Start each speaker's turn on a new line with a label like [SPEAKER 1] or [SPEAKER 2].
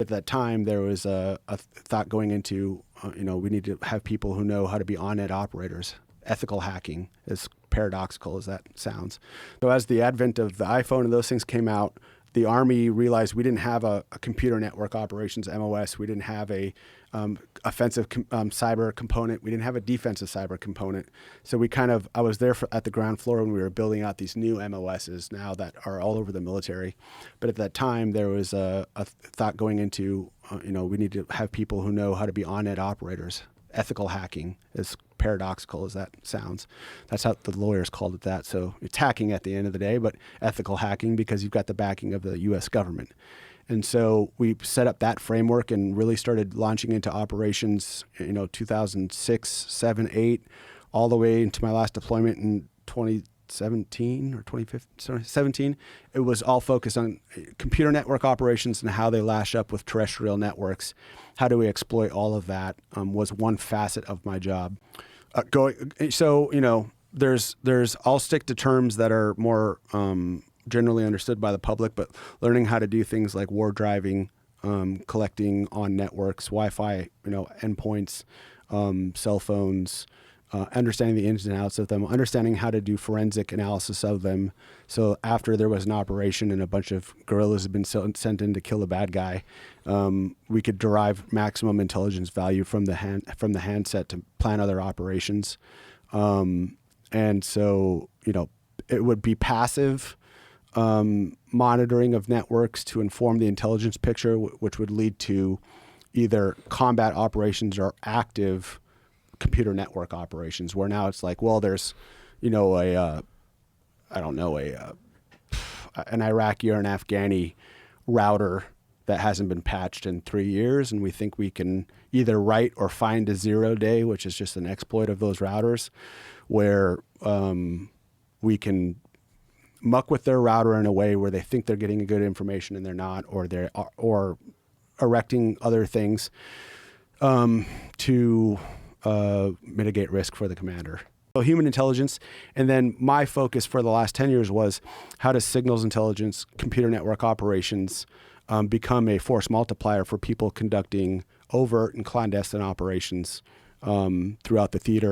[SPEAKER 1] At that time, there was a thought going into, we need to have people who know how to be on-net operators. Ethical hacking, as paradoxical as that sounds. So as the advent of the iPhone and those things came out, the Army realized we didn't have a computer network operations, MOS. We didn't have a offensive cyber component. We didn't have a defensive cyber component. So I was there at the ground floor when we were building out these new MOSs now that are all over the military. But at that time, there was a thought going into, we need to have people who know how to be on-net operators. Ethical hacking, as paradoxical as that sounds. That's how the lawyers called it that. So it's hacking at the end of the day, but ethical hacking because you've got the backing of the U.S. government. And so we set up that framework and really started launching into operations, 2006, 7, 8, all the way into my last deployment in 2017 or 2017. It was all focused on computer network operations and how they lash up with terrestrial networks. How do we exploit all of that was one facet of my job. I'll stick to terms that are more generally understood by the public, but learning how to do things like war driving, collecting on networks, Wi-Fi, endpoints, cell phones, understanding the ins and outs of them, understanding how to do forensic analysis of them. So after there was an operation and a bunch of guerrillas had been sent in to kill a bad guy, we could derive maximum intelligence value from the handset to plan other operations. And so, it would be passive monitoring of networks to inform the intelligence picture, which would lead to either combat operations or active computer network operations, where now it's like, well, there's, an Iraqi or an Afghani router that hasn't been patched in 3 years, and we think we can either write or find a 0 day, which is just an exploit of those routers, where we can muck with their router in a way where they think they're getting good information and they're not, or erecting other things to mitigate risk for the commander. So human intelligence. And then my focus for the last 10 years was how does signals intelligence, computer network operations become a force multiplier for people conducting overt and clandestine operations throughout the theater.